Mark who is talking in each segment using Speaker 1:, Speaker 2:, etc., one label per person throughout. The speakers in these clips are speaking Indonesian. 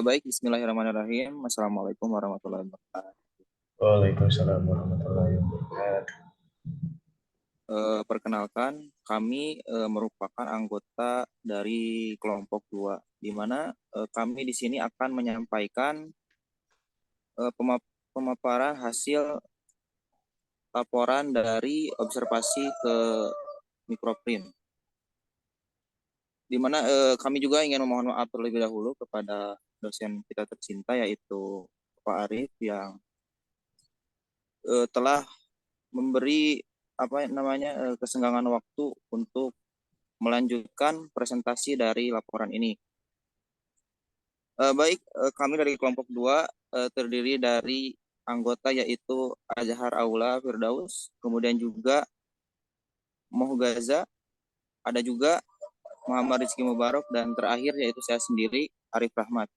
Speaker 1: Baik, Bismillahirrahmanirrahim. Assalamualaikum warahmatullahi wabarakatuh.
Speaker 2: Waalaikumsalam warahmatullahi wabarakatuh.
Speaker 1: Perkenalkan, kami merupakan anggota dari kelompok 2, di mana kami di sini akan menyampaikan pemaparan hasil laporan dari observasi ke microprint. Di mana kami juga ingin memohon maaf terlebih dahulu kepada dosen kita tercinta, yaitu Pak Arif, yang telah memberi kesenggangan waktu untuk melanjutkan presentasi dari laporan ini. Baik, kami dari kelompok 2 terdiri dari anggota yaitu Azhar Aula Firdaus, kemudian juga Mohgaza, ada juga Muhammad Rizky Mubarak, dan terakhir yaitu saya sendiri, Arif Rahmat.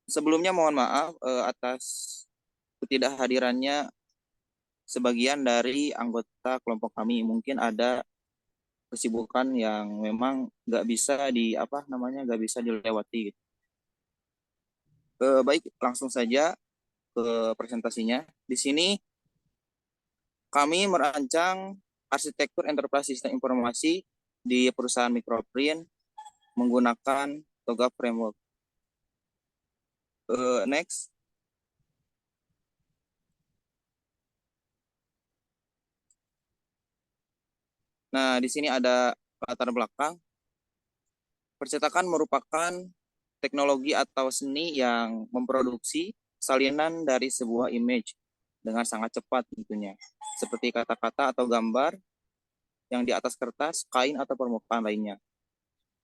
Speaker 1: Sebelumnya mohon maaf atas ketidakhadirannya sebagian dari anggota kelompok kami. Mungkin ada kesibukan yang memang nggak bisa dilewati gitu. Baik, langsung saja ke presentasinya. Di sini kami merancang arsitektur enterprise sistem informasi di perusahaan microprint menggunakan TOGAF framework. Next. Nah, di sini ada latar belakang. Percetakan merupakan teknologi atau seni yang memproduksi salinan dari sebuah image dengan sangat cepat tentunya, seperti kata-kata atau gambar yang di atas kertas, kain, atau permukaan lainnya.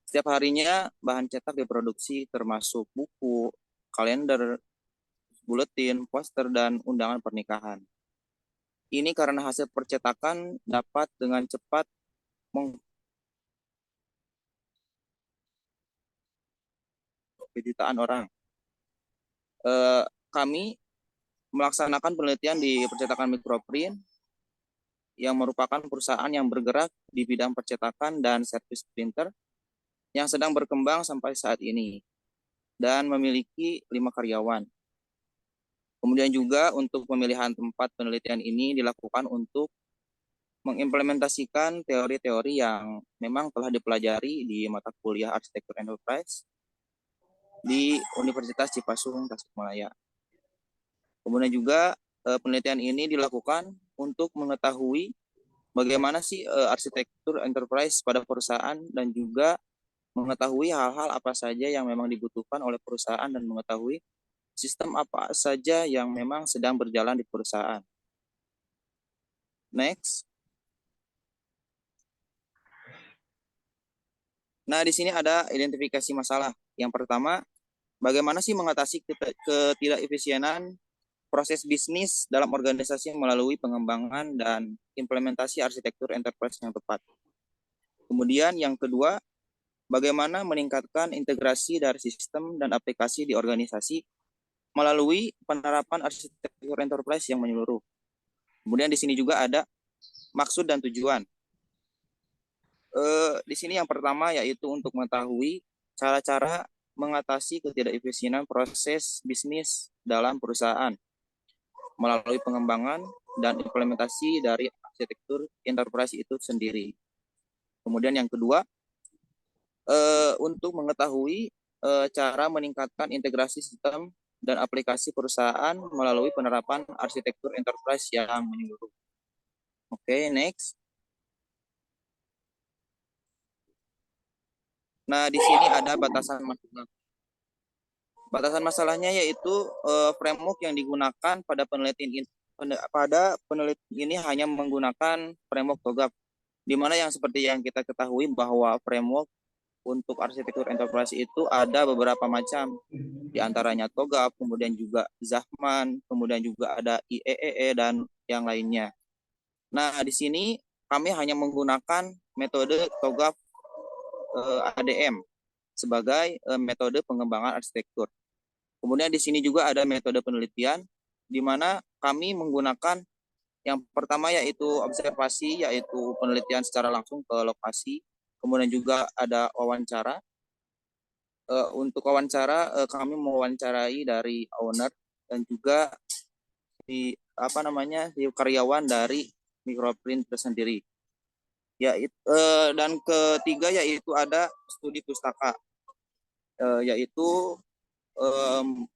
Speaker 1: Setiap harinya bahan cetak diproduksi termasuk buku, kalender, buletin, poster, dan undangan pernikahan. Ini karena hasil percetakan dapat dengan cepat jutaan orang. Kami melaksanakan penelitian di percetakan microprint yang merupakan perusahaan yang bergerak di bidang percetakan dan servis printer yang sedang berkembang sampai saat ini dan memiliki 5 karyawan. Kemudian juga untuk pemilihan tempat penelitian ini dilakukan untuk mengimplementasikan teori-teori yang memang telah dipelajari di mata kuliah Arsitektur Enterprise di Universitas Cipasung, Tasikmalaya. Kemudian juga penelitian ini dilakukan untuk mengetahui bagaimana sih arsitektur enterprise pada perusahaan, dan juga mengetahui hal-hal apa saja yang memang dibutuhkan oleh perusahaan, dan mengetahui sistem apa saja yang memang sedang berjalan di perusahaan. Next. Nah, di sini ada identifikasi masalah. Yang pertama, bagaimana sih mengatasi ketidakefisienan proses bisnis dalam organisasi melalui pengembangan dan implementasi arsitektur enterprise yang tepat. Kemudian yang kedua, bagaimana meningkatkan integrasi dari sistem dan aplikasi di organisasi melalui penerapan arsitektur enterprise yang menyeluruh. Kemudian di sini juga ada maksud dan tujuan. Di sini yang pertama yaitu untuk mengetahui cara-cara mengatasi ketidakefisienan proses bisnis dalam perusahaan melalui pengembangan dan implementasi dari arsitektur enterprise itu sendiri. Kemudian yang kedua, untuk mengetahui cara meningkatkan integrasi sistem dan aplikasi perusahaan melalui penerapan arsitektur enterprise yang menyeluruh. Oke, next. Nah, di sini ada batasan masalah. Batasan masalahnya yaitu framework yang digunakan pada penelitian ini hanya menggunakan framework TOGAF, di mana yang seperti yang kita ketahui bahwa framework untuk arsitektur enterprise itu ada beberapa macam, di antaranya TOGAF, kemudian juga Zahman, kemudian juga ada IEEE, dan yang lainnya. Nah, di sini kami hanya menggunakan metode TOGAF ADM sebagai metode pengembangan arsitektur. Kemudian di sini juga ada metode penelitian, di mana kami menggunakan yang pertama yaitu observasi, yaitu penelitian secara langsung ke lokasi. kemudian juga ada wawancara. Untuk wawancara kami mewawancarai dari owner dan juga di di karyawan dari Microprint tersendiri. Dan ketiga yaitu ada studi pustaka, yaitu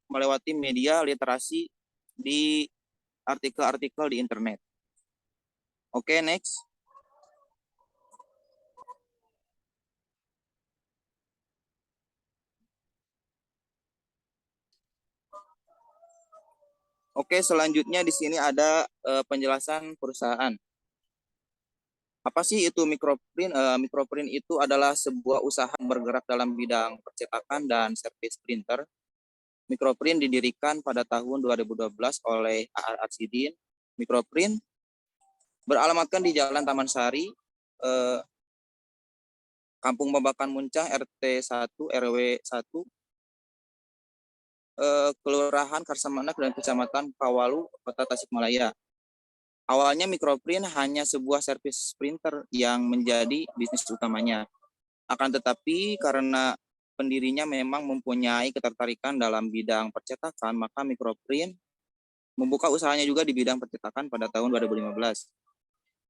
Speaker 1: melewati media literasi di artikel-artikel di internet. Oke, next. Oke, selanjutnya di sini ada penjelasan perusahaan. Apa sih itu Microprint? Microprint itu adalah sebuah usaha bergerak dalam bidang percetakan dan servis printer. Microprint didirikan pada tahun 2012 oleh A.R. Arsidin. Microprint beralamatkan di Jalan Taman Sari, Kampung Babakan Muncang, RT 1, RW 1, Kelurahan Karsamanak dan Kecamatan Kawalu, Kota Tasikmalaya. Awalnya Microprint hanya sebuah servis printer yang menjadi bisnis utamanya. Akan tetapi karena pendirinya memang mempunyai ketertarikan dalam bidang percetakan, maka Microprint membuka usahanya juga di bidang percetakan pada tahun 2015.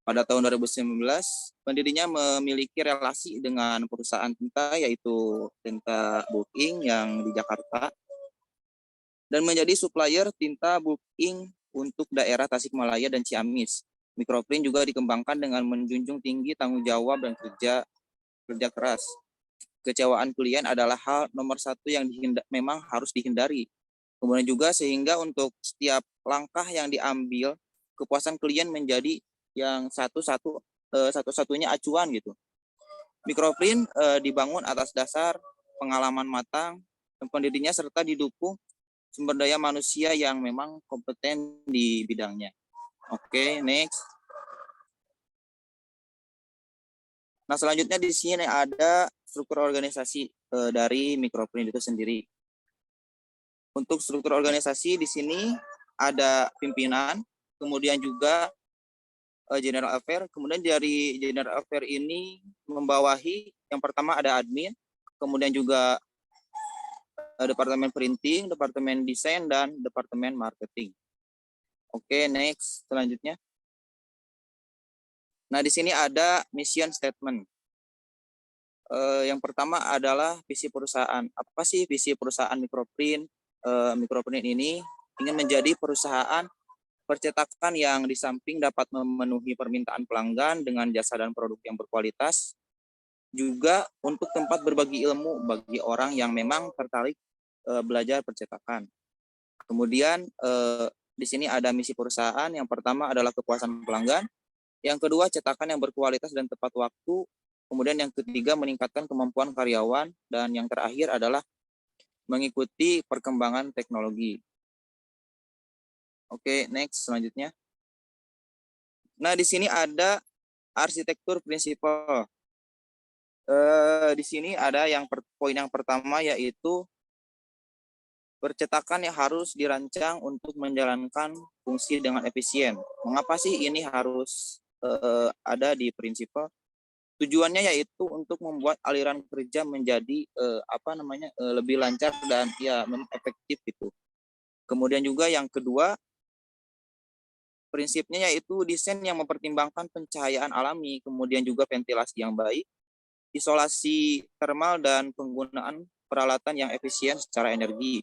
Speaker 1: Pada tahun 2019, pendirinya memiliki relasi dengan perusahaan tinta, yaitu Tinta Booking yang di Jakarta, dan menjadi supplier tinta Booking untuk daerah Tasikmalaya dan Ciamis. Microprint juga dikembangkan dengan menjunjung tinggi tanggung jawab dan kerja keras. Kecewaan klien adalah hal nomor satu yang memang harus dihindari. Kemudian juga sehingga untuk setiap langkah yang diambil, kepuasan klien menjadi yang satu-satunya acuan gitu. Microprint dibangun atas dasar pengalaman matang dan pendirinya serta didukung sumber daya manusia yang memang kompeten di bidangnya. Oke, next. Nah, selanjutnya di sini ada struktur organisasi dari Microprint itu sendiri. Untuk struktur organisasi di sini ada pimpinan, kemudian juga General Affair, kemudian dari General Affair ini membawahi yang pertama ada admin, kemudian juga departemen printing, departemen desain, dan departemen marketing. Oke, next. Selanjutnya. Nah, di sini ada mission statement. Yang pertama adalah visi perusahaan. Apa sih visi perusahaan Microprint? Microprint ini ingin menjadi perusahaan percetakan yang di samping dapat memenuhi permintaan pelanggan dengan jasa dan produk yang berkualitas, juga untuk tempat berbagi ilmu bagi orang yang memang tertarik belajar percetakan. Kemudian di sini ada misi perusahaan. Yang pertama adalah kepuasan pelanggan. Yang kedua, cetakan yang berkualitas dan tepat waktu. Kemudian yang ketiga, meningkatkan kemampuan karyawan. Dan yang terakhir adalah mengikuti perkembangan teknologi. Oke, next selanjutnya. Nah, di sini ada arsitektur prinsipal. Di sini ada poin yang pertama, yaitu percetakan yang harus dirancang untuk menjalankan fungsi dengan efisien. Mengapa sih ini harus ada di prinsipal? Tujuannya yaitu untuk membuat aliran kerja menjadi lebih lancar dan ya efektif gitu. Kemudian juga yang kedua, prinsipnya yaitu desain yang mempertimbangkan pencahayaan alami, kemudian juga ventilasi yang baik, isolasi termal, dan penggunaan peralatan yang efisien secara energi.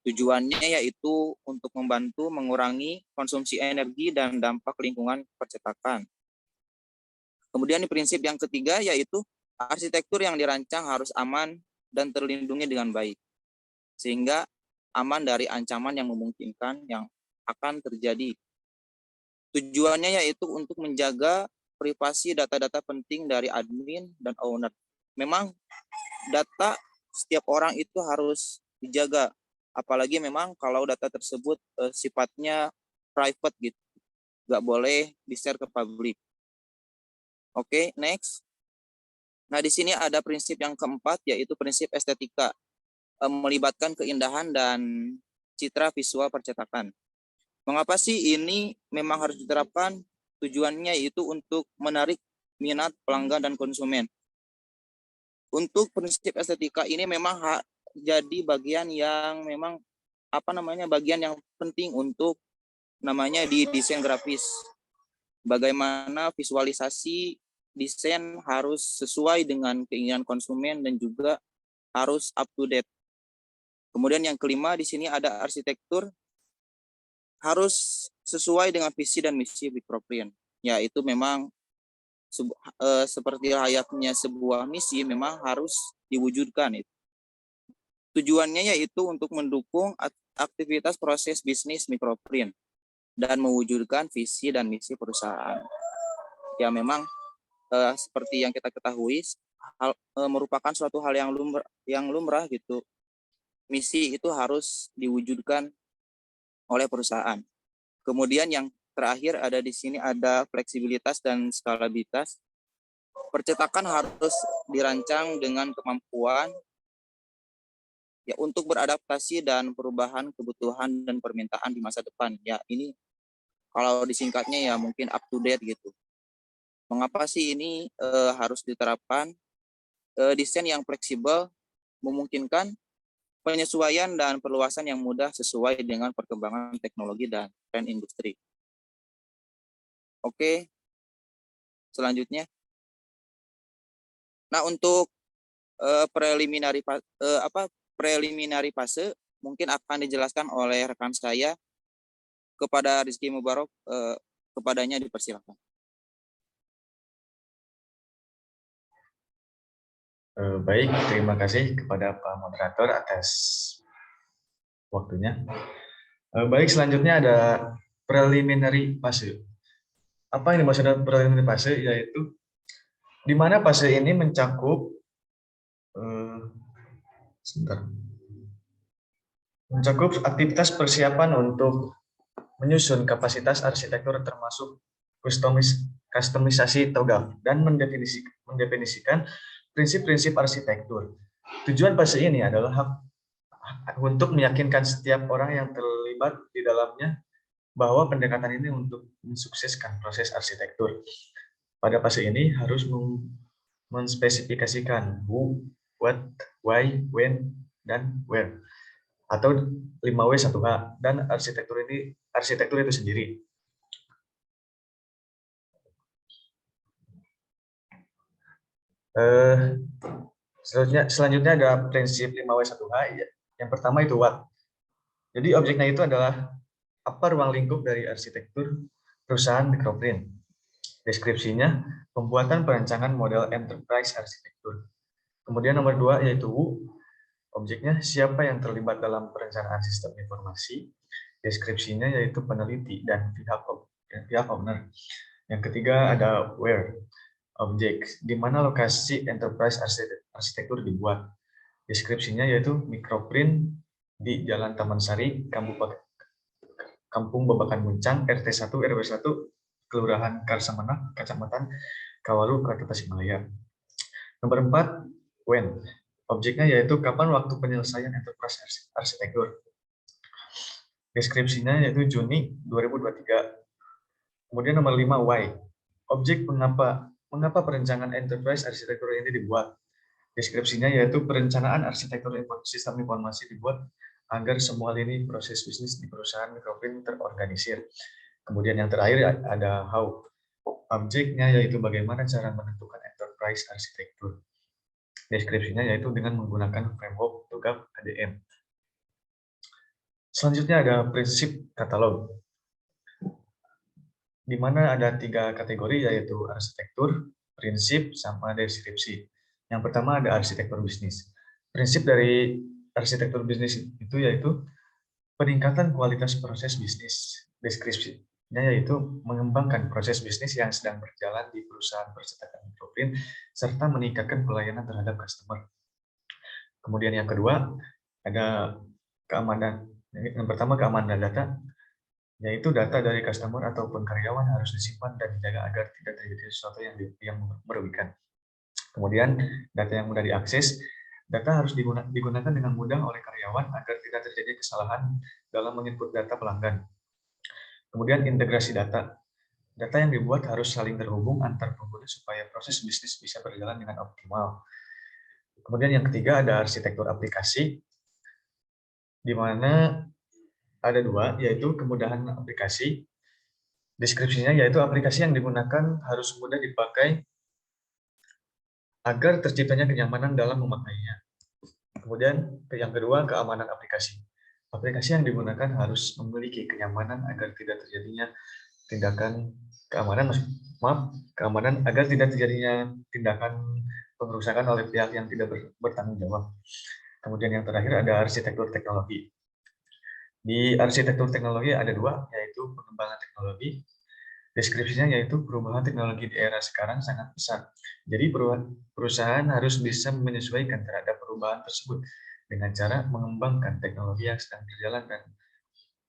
Speaker 1: Tujuannya yaitu untuk membantu mengurangi konsumsi energi dan dampak lingkungan percetakan. Kemudian prinsip yang ketiga yaitu arsitektur yang dirancang harus aman dan terlindungi dengan baik, sehingga aman dari ancaman yang memungkinkan yang akan terjadi. Tujuannya yaitu untuk menjaga privasi data-data penting dari admin dan owner. Memang data setiap orang itu harus dijaga, apalagi memang kalau data tersebut sifatnya private gitu, nggak boleh di-share ke publik. Oke, next. Nah, di sini ada prinsip yang keempat, yaitu prinsip estetika, melibatkan keindahan dan citra visual percetakan. Mengapa sih ini memang harus diterapkan? Tujuannya yaitu untuk menarik minat pelanggan dan konsumen. Untuk prinsip estetika ini memang jadi bagian yang memang bagian yang penting untuk namanya di desain grafis. Bagaimana visualisasi desain harus sesuai dengan keinginan konsumen dan juga harus up to date. Kemudian yang kelima di sini ada arsitektur harus sesuai dengan visi dan misi Microprint. Ya, itu memang seperti layaknya sebuah misi memang harus diwujudkan. Tujuannya yaitu untuk mendukung aktivitas proses bisnis Microprint dan mewujudkan visi dan misi perusahaan. Ya, memang seperti yang kita ketahui merupakan suatu hal yang lumrah gitu. Misi itu harus diwujudkan oleh perusahaan. Kemudian yang terakhir ada di sini ada fleksibilitas dan skalabilitas. Percetakan harus dirancang dengan kemampuan ya untuk beradaptasi dan perubahan kebutuhan dan permintaan di masa depan. Ya, ini kalau disingkatnya ya mungkin up to date gitu. Mengapa sih ini harus diterapkan? Desain yang fleksibel memungkinkan penyesuaian dan perluasan yang mudah sesuai dengan perkembangan teknologi dan tren industri. Oke, selanjutnya. Nah, untuk preliminary fase mungkin akan dijelaskan oleh rekan saya kepada Rizky Mubarok, kepadanya dipersilakan.
Speaker 2: Baik, terima kasih kepada Pak Moderator atas waktunya. Baik, selanjutnya ada preliminary fase. Apa yang dimaksud dengan preliminary fase? Yaitu di mana fase ini mencakup aktivitas persiapan untuk menyusun kapasitas arsitektur termasuk kustomisasi TOGAF dan mendefinisikan prinsip-prinsip arsitektur. Tujuan fase ini adalah untuk meyakinkan setiap orang yang terlibat di dalamnya bahwa pendekatan ini untuk mensukseskan proses arsitektur. Pada fase ini harus menspesifikasikan who, what, why, when, dan where, atau 5W 1H, dan arsitektur itu sendiri. Selanjutnya ada prinsip 5W 1H. Yang pertama itu what. Jadi objeknya itu adalah apa ruang lingkup dari arsitektur perusahaan Microprint. Deskripsinya, pembuatan perancangan model enterprise arsitektur. Kemudian nomor 2 yaitu who. Objeknya siapa yang terlibat dalam perencanaan sistem informasi. Deskripsinya yaitu peneliti dan pihak owner. Yang ketiga ada where. Objek, di mana lokasi enterprise arsitektur dibuat. Deskripsinya yaitu Microprint di Jalan Taman Sari, Kampung Babakan Muncang, RT 1 RW 1, Kelurahan Karsamana, Kecamatan Kawalu, Kota Tasikmalaya. Nomor 4, when. Objeknya yaitu kapan waktu penyelesaian enterprise arsitektur. Deskripsinya yaitu Juni 2023. Kemudian nomor 5, why. Objek mengapa perencanaan enterprise arsitektur ini dibuat. Deskripsinya yaitu perencanaan arsitektur sistem informasi dibuat agar semua lini proses bisnis di perusahaan Microprint terorganisir. Kemudian yang terakhir ada how. Objeknya yaitu bagaimana cara menentukan enterprise arsitektur. Deskripsinya yaitu dengan menggunakan framework TOGAF ADM. Selanjutnya ada prinsip katalog, di mana ada 3 kategori yaitu arsitektur, prinsip, sama deskripsi. Yang pertama ada arsitektur bisnis. Prinsip dari arsitektur bisnis itu yaitu peningkatan kualitas proses bisnis. Deskripsinya yaitu mengembangkan proses bisnis yang sedang berjalan di perusahaan percetakan Microprint serta meningkatkan pelayanan terhadap customer. Kemudian yang kedua ada keamanan. Yang pertama keamanan data, yaitu data dari customer ataupun karyawan harus disimpan dan dijaga agar tidak terjadi sesuatu yang merugikan. Kemudian data yang mudah diakses, data harus digunakan dengan mudah oleh karyawan agar tidak terjadi kesalahan dalam menginput data pelanggan. Kemudian integrasi data, data yang dibuat harus saling terhubung antar pengguna supaya proses bisnis bisa berjalan dengan optimal. Kemudian yang ketiga ada arsitektur aplikasi, di mana ada dua, yaitu kemudahan aplikasi. Deskripsinya yaitu aplikasi yang digunakan harus mudah dipakai agar terciptanya kenyamanan dalam memakainya. Kemudian yang kedua, keamanan aplikasi. Aplikasi yang digunakan harus memiliki kenyamanan agar tidak terjadinya tindakan keamanan agar tidak terjadinya tindakan pengerusakan oleh pihak yang tidak bertanggung jawab. Kemudian yang terakhir ada arsitektur teknologi. Di arsitektur teknologi ada dua, yaitu pengembangan teknologi. Deskripsinya yaitu perubahan teknologi di era sekarang sangat pesat. Jadi perusahaan harus bisa menyesuaikan terhadap perubahan tersebut dengan cara mengembangkan teknologi yang sedang berjalan dan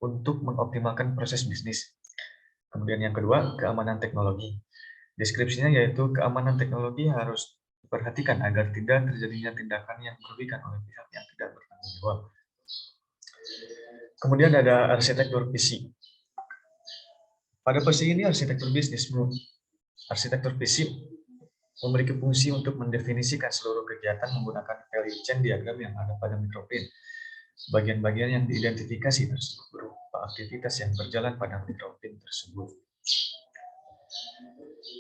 Speaker 2: untuk mengoptimalkan proses bisnis. Kemudian yang kedua, keamanan teknologi. Deskripsinya yaitu keamanan teknologi harus diperhatikan agar tidak terjadinya tindakan yang merugikan oleh pihak yang tidak bertanggung jawab. Kemudian ada arsitektur visi. Pada posisi ini arsitektur bisnis. Arsitektur visi memiliki fungsi untuk mendefinisikan seluruh kegiatan menggunakan value chain diagram yang ada pada microprint. Bagian-bagian yang diidentifikasi tersebut berupa aktivitas yang berjalan pada microprint tersebut.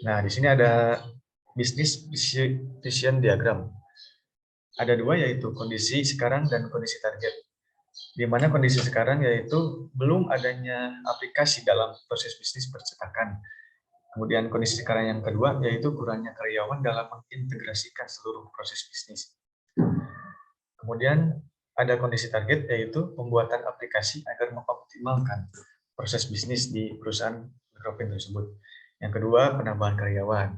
Speaker 2: Nah, di sini ada business vision diagram. Ada dua, yaitu kondisi sekarang dan kondisi target. Di mana kondisi sekarang yaitu belum adanya aplikasi dalam proses bisnis percetakan. Kemudian kondisi sekarang yang kedua yaitu kurangnya karyawan dalam mengintegrasikan seluruh proses bisnis. Kemudian ada kondisi target yaitu pembuatan aplikasi agar mengoptimalkan proses bisnis di perusahaan microprint tersebut. Yang kedua, penambahan karyawan.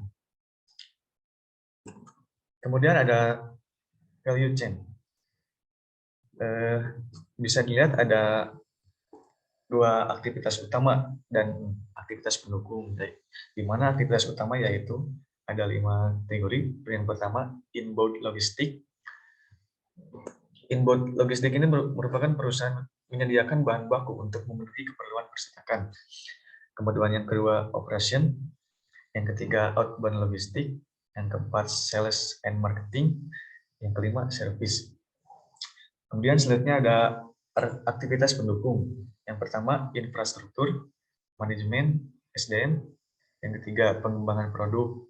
Speaker 2: Kemudian ada value chain. Bisa dilihat ada dua aktivitas utama dan aktivitas pendukung, di mana aktivitas utama yaitu ada 5 kategori. Yang pertama, inbound logistik. Inbound logistik ini merupakan perusahaan menyediakan bahan baku untuk memenuhi keperluan percetakan. Kemudian yang kedua, operation. Yang ketiga, outbound logistik. Yang keempat, sales and marketing. Yang kelima, service. Kemudian selanjutnya ada aktivitas pendukung. Yang pertama, infrastruktur, manajemen, SDM. Yang ketiga, pengembangan produk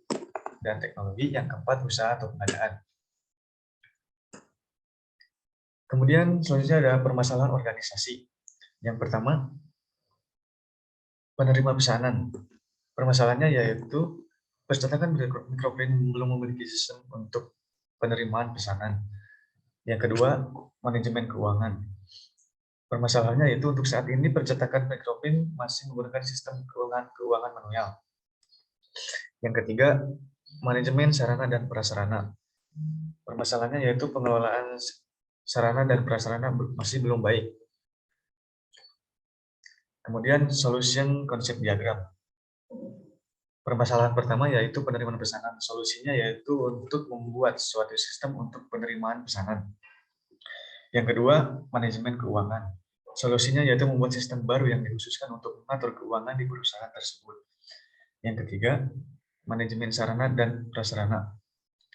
Speaker 2: dan teknologi. Yang keempat, usaha atau pengadaan. Kemudian selanjutnya ada permasalahan organisasi. Yang pertama, penerima pesanan. Permasalahannya yaitu percetakan microprint belum memiliki sistem untuk penerimaan pesanan. Yang kedua, manajemen keuangan. Permasalahannya yaitu untuk saat ini percetakan microprint masih menggunakan sistem keuangan manual. Yang ketiga, manajemen sarana dan prasarana. Permasalahannya yaitu pengelolaan sarana dan prasarana masih belum baik. Kemudian solution konsep diagram. Permasalahan pertama yaitu penerimaan pesanan. Solusinya yaitu untuk membuat suatu sistem untuk penerimaan pesanan. Yang kedua, manajemen keuangan. Solusinya yaitu membuat sistem baru yang dikhususkan untuk mengatur keuangan di perusahaan tersebut. Yang ketiga, manajemen sarana dan prasarana.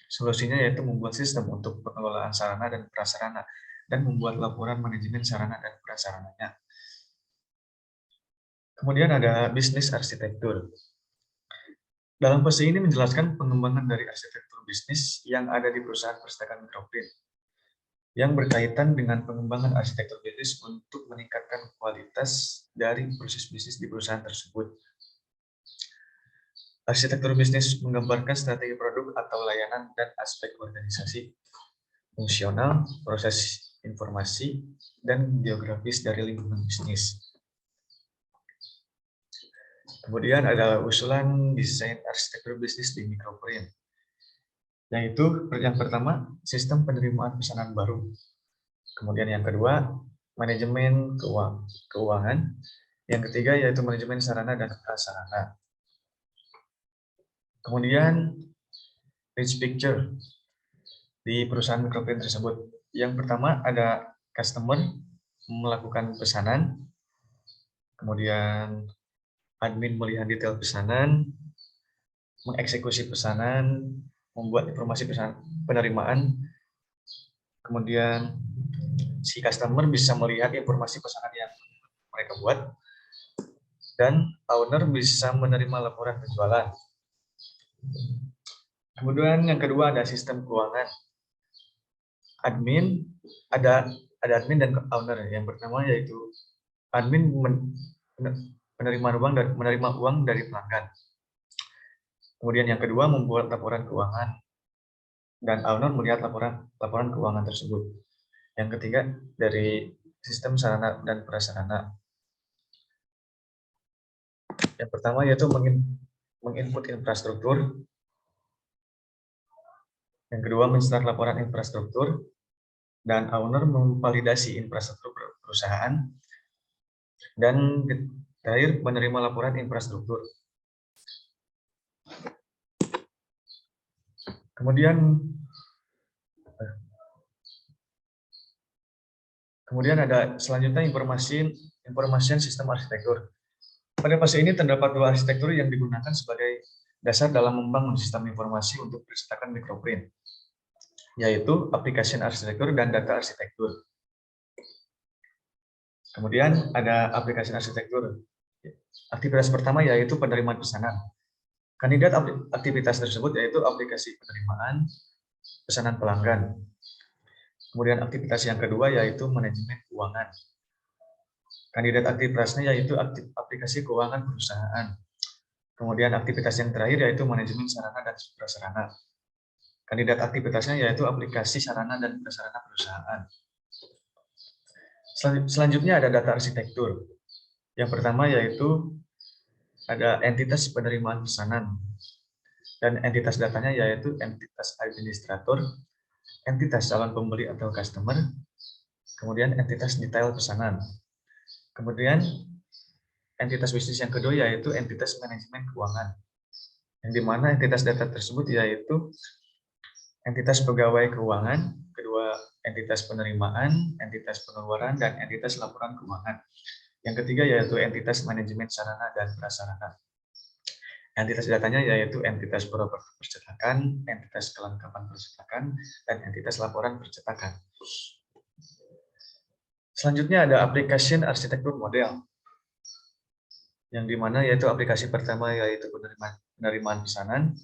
Speaker 2: Solusinya yaitu membuat sistem untuk pengelolaan sarana dan prasarana dan membuat laporan manajemen sarana dan prasarananya. Kemudian ada bisnis arsitektur. Dalam posisi ini menjelaskan pengembangan dari arsitektur bisnis yang ada di perusahaan percetakan microprint yang berkaitan dengan pengembangan arsitektur bisnis untuk meningkatkan kualitas dari proses bisnis di perusahaan tersebut. Arsitektur bisnis menggambarkan strategi produk atau layanan dan aspek organisasi, fungsional, proses informasi, dan geografis dari lingkungan bisnis. Kemudian ada usulan desain arsitektur bisnis di microprint, yaitu yang pertama, sistem penerimaan pesanan baru. Kemudian yang kedua, manajemen keuangan. Yang ketiga yaitu manajemen sarana dan prasarana. Kemudian rich picture di perusahaan microprint tersebut. Yang pertama ada customer melakukan pesanan, kemudian admin melihat detail pesanan, mengeksekusi pesanan, membuat informasi pesanan penerimaan, Kemudian si customer bisa melihat informasi pesanan yang mereka buat, dan owner bisa menerima laporan penjualan. Kemudian yang kedua ada sistem keuangan. Admin, ada admin dan owner. Yang pertama yaitu admin menerima uang dari pelanggan. Kemudian yang kedua membuat laporan keuangan, dan owner melihat laporan keuangan tersebut. Yang ketiga dari sistem sarana dan prasarana. Yang pertama yaitu menginput infrastruktur. Yang kedua mencetak laporan infrastruktur, dan owner memvalidasi infrastruktur perusahaan, dan terakhir menerima laporan infrastruktur. Kemudian ada selanjutnya informasi sistem arsitektur. Pada fase ini terdapat dua arsitektur yang digunakan sebagai dasar dalam membangun sistem informasi untuk percetakan microprint, yaitu application arsitektur dan data arsitektur. Kemudian ada aplikasi arsitektur. Aktivitas pertama yaitu penerimaan pesanan. Kandidat aktivitas tersebut yaitu aplikasi penerimaan pesanan pelanggan. Kemudian aktivitas yang kedua yaitu manajemen keuangan. Kandidat aktivitasnya yaitu aplikasi keuangan perusahaan. Kemudian aktivitas yang terakhir yaitu manajemen sarana dan prasarana. Kandidat aktivitasnya yaitu aplikasi sarana dan prasarana perusahaan. Selanjutnya ada data arsitektur. Yang pertama yaitu ada entitas penerimaan pesanan. Dan entitas datanya yaitu entitas administrator, entitas calon pembeli atau customer, kemudian entitas detail pesanan. Kemudian entitas bisnis yang kedua yaitu entitas manajemen keuangan, yang dimana entitas data tersebut yaitu entitas pegawai keuangan, kedua entitas penerimaan, entitas pengeluaran, dan entitas laporan keuangan. Yang ketiga yaitu entitas manajemen sarana dan prasarana. Entitas datanya yaitu entitas properti percetakan, entitas kelengkapan percetakan, dan entitas laporan percetakan. Selanjutnya ada application arsitektur model, yang dimana yaitu aplikasi pertama yaitu penerimaan pesanan.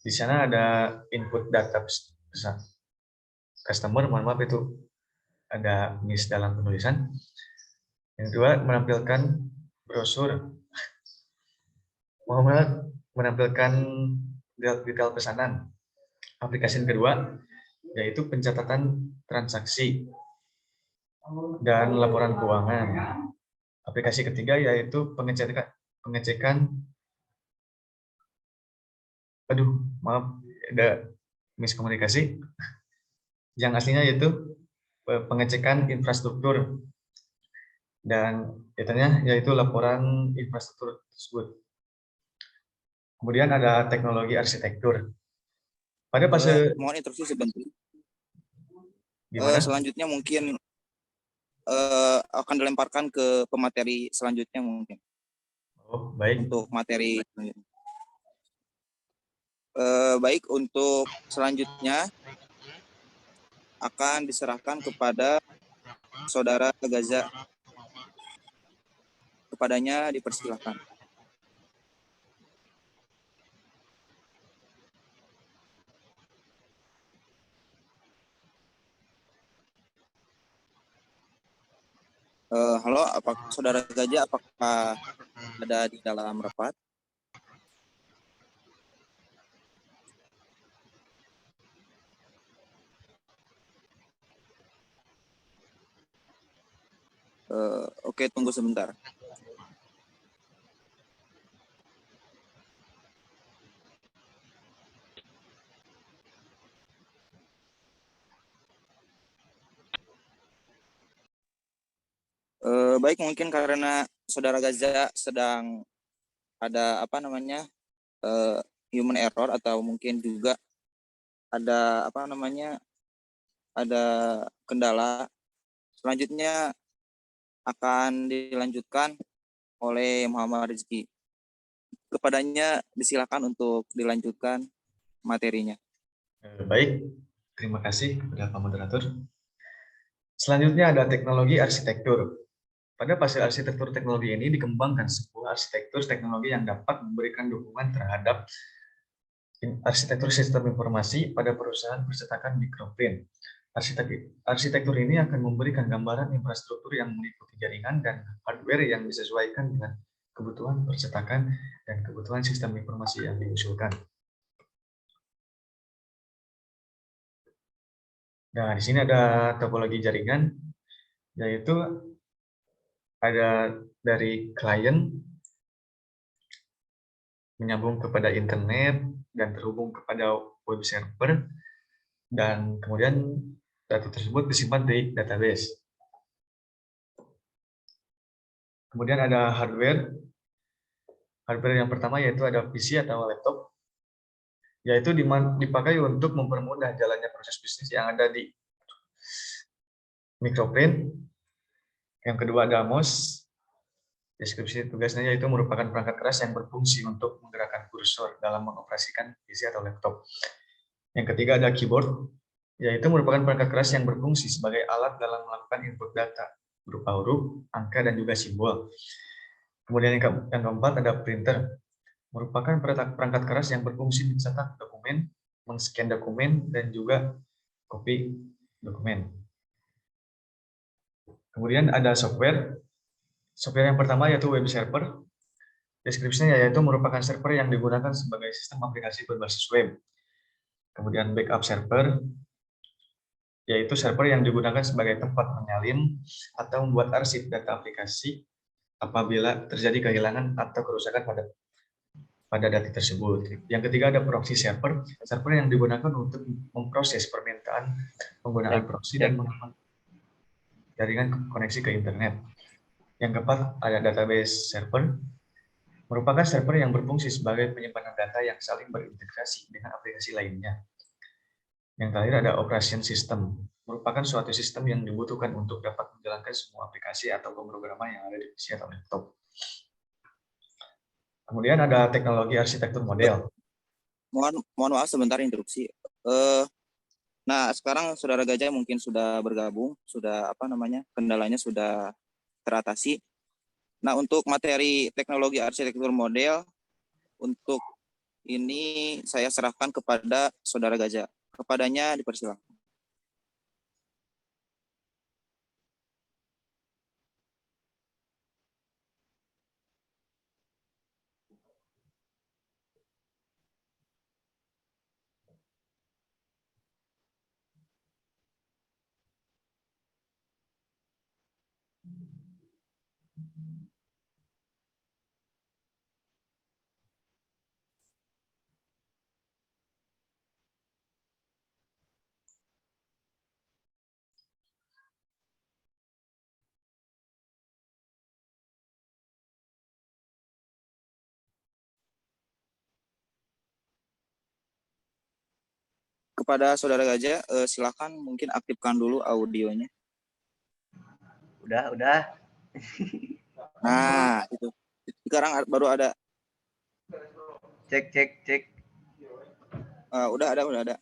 Speaker 2: Di sana ada input data pesan customer, mohon maaf itu ada miss dalam penulisan. Yang kedua menampilkan brosur, mohon maaf menampilkan detail pesanan. Aplikasi yang kedua yaitu pencatatan transaksi dan laporan keuangan. Aplikasi ketiga yaitu pengecekan maaf ada miskomunikasi. Yang aslinya yaitu pengecekan infrastruktur, dan katanya yaitu laporan infrastruktur tersebut. Kemudian ada teknologi arsitektur. Pada fase
Speaker 1: Mohon interupsi sebentar.
Speaker 2: gimana?
Speaker 1: Selanjutnya mungkin akan dilemparkan ke pemateri selanjutnya mungkin.
Speaker 2: Oh, baik.
Speaker 1: Untuk materi baik, untuk selanjutnya akan diserahkan kepada Saudara Gaza. Kepadanya dipersilakan. Halo, Saudara Gajah, apakah ada di dalam rapat? Oke, tunggu sebentar. Baik, mungkin karena Saudara Gaza sedang ada human error, atau mungkin juga ada ada kendala. Selanjutnya akan dilanjutkan oleh Muhammad Rizky. Kepadanya disilakan untuk dilanjutkan materinya.
Speaker 2: Baik, Terima kasih kepada Pak Moderator. Selanjutnya ada teknologi arsitektur. Pada fase arsitektur teknologi ini dikembangkan sebuah arsitektur teknologi yang dapat memberikan dukungan terhadap arsitektur sistem informasi pada perusahaan percetakan mikroprint. Arsitektur ini akan memberikan gambaran infrastruktur yang meliputi jaringan dan hardware yang disesuaikan dengan kebutuhan percetakan dan kebutuhan sistem informasi yang diusulkan. Nah, di sini ada topologi jaringan, yaitu ada dari klien menyambung kepada internet dan terhubung kepada web server, dan kemudian data tersebut disimpan di database. Kemudian ada hardware. Hardware yang pertama yaitu ada PC atau laptop, yaitu dipakai untuk mempermudah jalannya proses bisnis yang ada di microprint. Yang kedua ada mouse. Deskripsi tugasnya yaitu merupakan perangkat keras yang berfungsi untuk menggerakkan kursor dalam mengoperasikan PC atau laptop. Yang ketiga ada keyboard, yaitu merupakan perangkat keras yang berfungsi sebagai alat dalam melakukan input data berupa huruf, angka, dan juga simbol. Kemudian yang keempat ada printer, merupakan perangkat keras yang berfungsi mencetak dokumen, men-scan dokumen, dan juga copy dokumen. Kemudian ada software. Software yang pertama yaitu web server. Deskripsinya yaitu merupakan server yang digunakan sebagai sistem aplikasi berbasis web. Kemudian backup server, yaitu server yang digunakan sebagai tempat menyalin atau membuat arsip data aplikasi apabila terjadi kehilangan atau kerusakan pada data tersebut. Yang ketiga ada proxy server, server yang digunakan untuk memproses permintaan penggunaan proxy dan melakukan jaringan koneksi ke internet. Yang keempat ada database server, merupakan server yang berfungsi sebagai penyimpanan data yang saling berintegrasi dengan aplikasi lainnya. Yang terakhir ada operation system, merupakan suatu sistem yang dibutuhkan untuk dapat menjalankan semua aplikasi atau pemrograman yang ada di PC atau laptop. Kemudian ada teknologi arsitektur model.
Speaker 1: Mohon maaf sebentar interupsi. Nah, sekarang Saudara Gajah mungkin sudah bergabung, sudah kendalanya sudah teratasi. Nah, untuk materi teknologi arsitektur model, untuk ini saya serahkan kepada Saudara Gajah. Kepadanya dipersilakan. Kepada Saudara Gajah, silakan mungkin aktifkan dulu audionya.
Speaker 3: Udah.
Speaker 1: Nah, itu. Sekarang baru ada.
Speaker 3: Cek.
Speaker 1: Udah ada.
Speaker 3: Udah.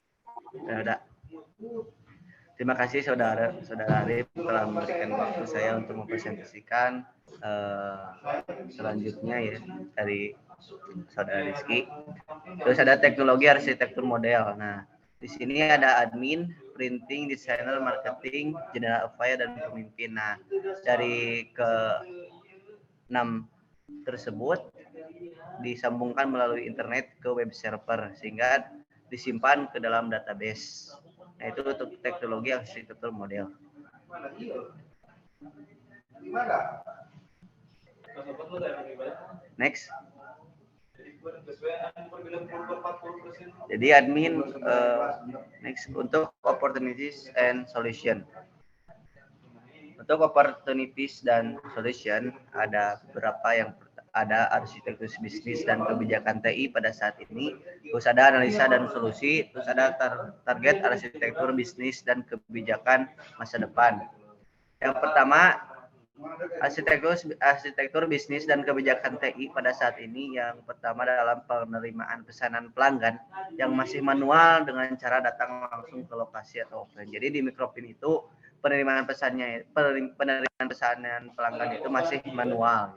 Speaker 3: Terima kasih saudara Arif telah memberikan waktu saya untuk mempresentasikan selanjutnya ya dari saudara Rizky. Terus ada teknologi arsitektur model. Nah, di sini ada admin, printing, desainer, marketing, general affair, dan pemimpin. Nah, dari ke-6 tersebut disambungkan melalui internet ke web server sehingga disimpan ke dalam database. Nah, itu untuk teknologi arsitektur model. Next. Jadi admin next untuk opportunities and solution. Untuk opportunities dan solution ada beberapa yang ada arsitektur bisnis dan kebijakan TI pada saat ini, terus ada analisa dan solusi, terus ada target arsitektur bisnis dan kebijakan masa depan. Yang pertama Arsitektur bisnis dan kebijakan TI pada saat ini yang pertama dalam penerimaan pesanan pelanggan yang masih manual dengan cara datang langsung ke lokasi atau offline. Jadi di Micropin itu penerimaan pesanan pelanggan itu masih manual.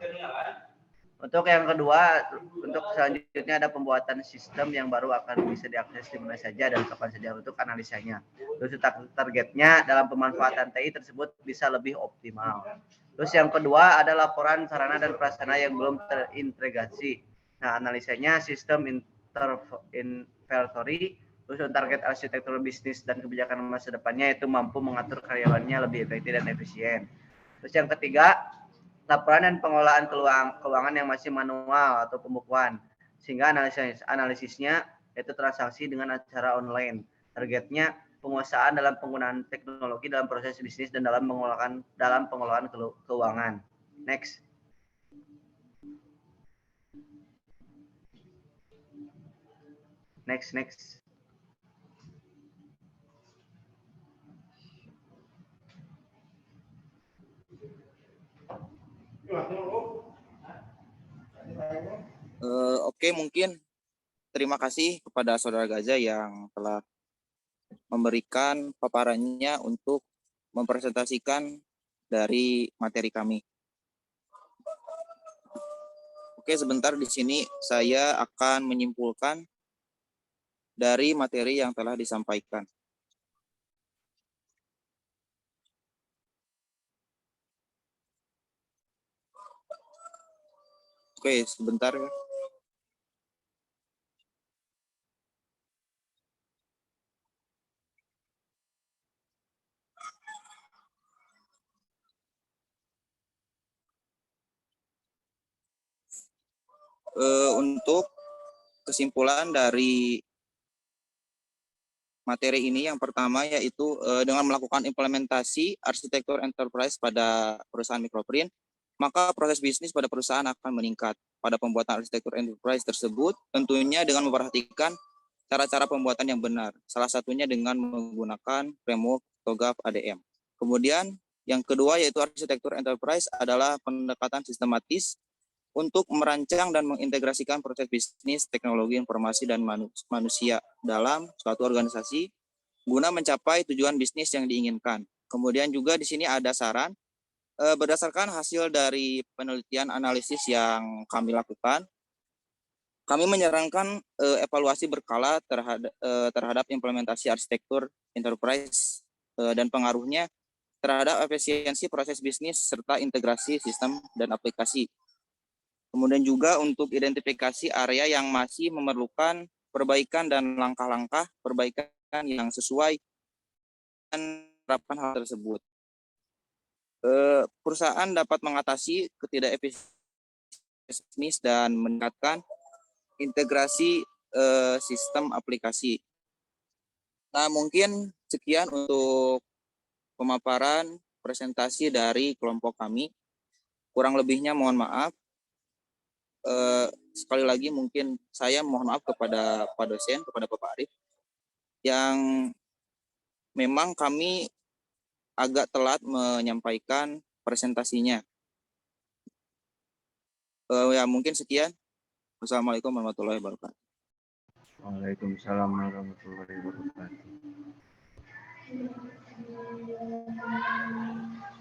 Speaker 3: Untuk yang kedua, untuk selanjutnya ada pembuatan sistem yang baru akan bisa diakses di mana saja dan kapan saja untuk analisanya. Terus targetnya dalam pemanfaatan TI tersebut bisa lebih optimal. Terus yang kedua ada laporan sarana dan prasarana yang belum terintegrasi. Nah, analisanya sistem inventory, terus target arsitektur bisnis dan kebijakan masa depannya itu mampu mengatur karyawannya lebih efektif dan efisien. Terus yang ketiga, laporan dan pengelolaan keuangan yang masih manual atau pembukuan, sehingga analisisnya itu transaksi dengan cara online. Targetnya penguasaan dalam penggunaan teknologi dalam proses bisnis dan dalam pengelolaan keuangan. Next. Next.
Speaker 1: Oke, mungkin terima kasih kepada Saudara Gaza yang telah memberikan paparannya untuk mempresentasikan dari materi kami. Oke, sebentar di sini saya akan menyimpulkan dari materi yang telah disampaikan. Oke, sebentar ya. Untuk kesimpulan dari materi ini yang pertama yaitu dengan melakukan implementasi arsitektur enterprise pada perusahaan Microprint, maka proses bisnis pada perusahaan akan meningkat. Pada pembuatan arsitektur enterprise tersebut, tentunya dengan memperhatikan cara-cara pembuatan yang benar, salah satunya dengan menggunakan framework TOGAF ADM. Kemudian yang kedua yaitu arsitektur enterprise adalah pendekatan sistematis untuk merancang dan mengintegrasikan proses bisnis, teknologi, informasi, dan manusia dalam suatu organisasi guna mencapai tujuan bisnis yang diinginkan. Kemudian juga di sini ada saran berdasarkan hasil dari penelitian analisis yang kami lakukan, kami menyarankan evaluasi berkala terhadap implementasi arsitektur enterprise dan pengaruhnya terhadap efisiensi proses bisnis serta integrasi sistem dan aplikasi. Kemudian juga untuk identifikasi area yang masih memerlukan perbaikan dan langkah-langkah perbaikan yang sesuai dengan menerapkan hal tersebut. Perusahaan dapat mengatasi ketidakefisiensi bisnis dan meningkatkan integrasi sistem aplikasi. Nah, mungkin sekian untuk pemaparan presentasi dari kelompok kami. Kurang lebihnya mohon maaf. Sekali lagi mungkin saya mohon maaf kepada Pak dosen, kepada Bapak Arif, yang memang kami agak telat menyampaikan presentasinya. Ya mungkin sekian. Wassalamualaikum warahmatullahi wabarakatuh.
Speaker 3: Waalaikumsalam warahmatullahi wabarakatuh.